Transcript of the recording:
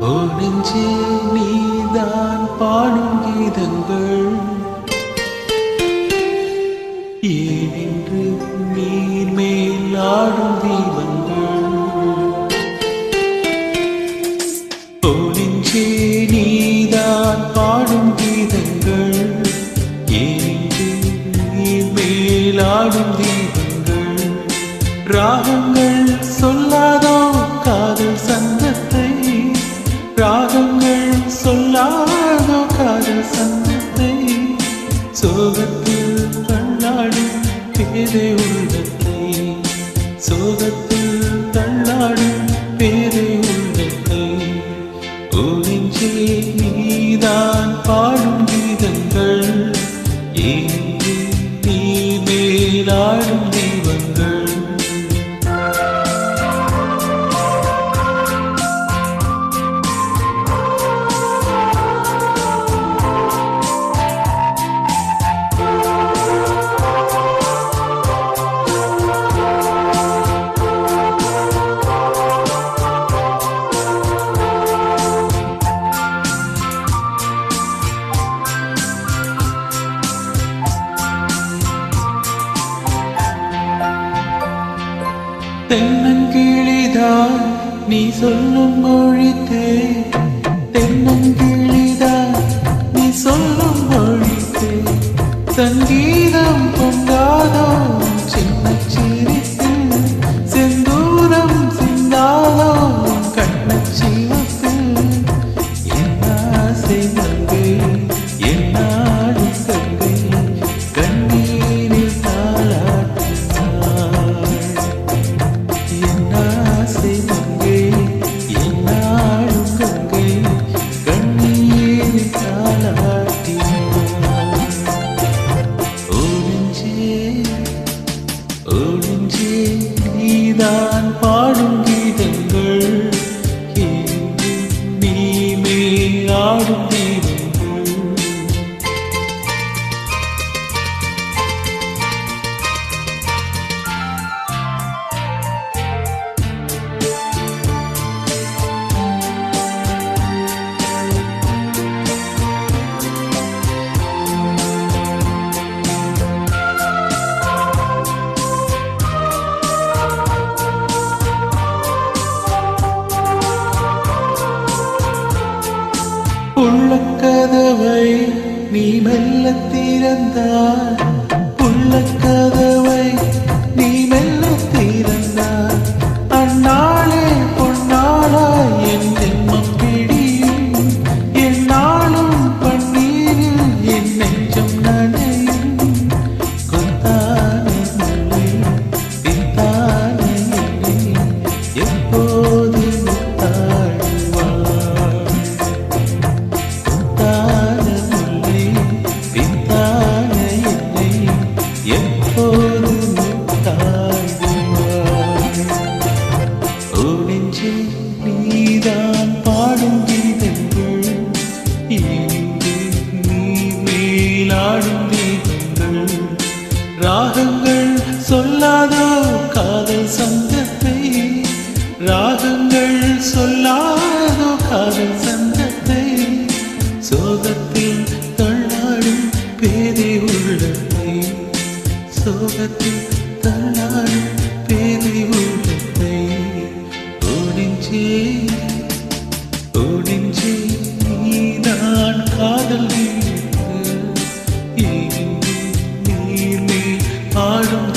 ஓ நெஞ்சே நீதான் பாடும் கீதங்கள் ஏனென்று நீர் மேல் ஆடும் தீபங்கள். ஓ நெஞ்சே நீதான் பாடும் கீதங்கள் ஏனென்று நீர் மேல் ஆடும் தீபங்கள். ராகங்கள் சொல்லாதோ காதல் சந்தத்தை, ராகங்கள் சொல்லாதோ காதல் சந்தத்தை, சோகத்தில் தள்ளாடும் பேதை உள்ளத்தை, சோகத்தில் தள்ளாடும் பேதை உள்ளத்தை. ஓ நெஞ்சே நீதான் பாடும் கீதங்கள் ஏனென்று நீ மேலாடும் தீபங்கள். தென்னங்கிளிதான் நீ சொல்லும் மொழித்தே, தென்னங்கிளிதான் நீ சொல்லும் மொழித்தே, சங்கீதம் பொங்காதோ சின்ன சிரிப்பு, செந்தூரம் சிந்தாதோ கண்ண சிவப்பு. என்ன ஆசை மங்கை என்னாடும் தங்கை கண்ணீரில் தாளாட்டினாள். என்னாசை மங்கை என்னாடும் கங்கை கண்ணீரில் தாளாட்டினாள். ஓ நெஞ்சே நீதான் பாடும் கீதங்கள் ஏனென்று நீ மேலாடும் தீபங்கள். உள்ளக்கதவை நீ மெல்ல திறந்தாய், உள்ளக்கதவை நீ மெல்ல திறந்தாய், அந்நாளே பொன்னாளாய் என் ஜென்மம் பிடியும், எந்நாளும் பன்னீரில் என் நெஞ்சம் நனையும். கொத்தானே மலை பித்தானே என்னை எப்போது முத்தாடுவாய், எப்போது முத்தாடுவாய். ஓ நெஞ்சே நீதான் பாடும் கீதங்கள் ஏனென்று நீ மேலாடும் தீபங்கள். ராகங்கள் சொல்லாதோ காதல் சந்தத்தை, ராகங்கள் சொல்லாதோ காதல் சந்தத்தை, சோகத்தில் தள்ளாடும் பேதை உள்ளத்தை, சோகத்தில் தள்ளாடும் பேதை உள்ளத்தை. ஓ நெஞ்சே நீதான் காதல் நீர் மேல் ஆடும்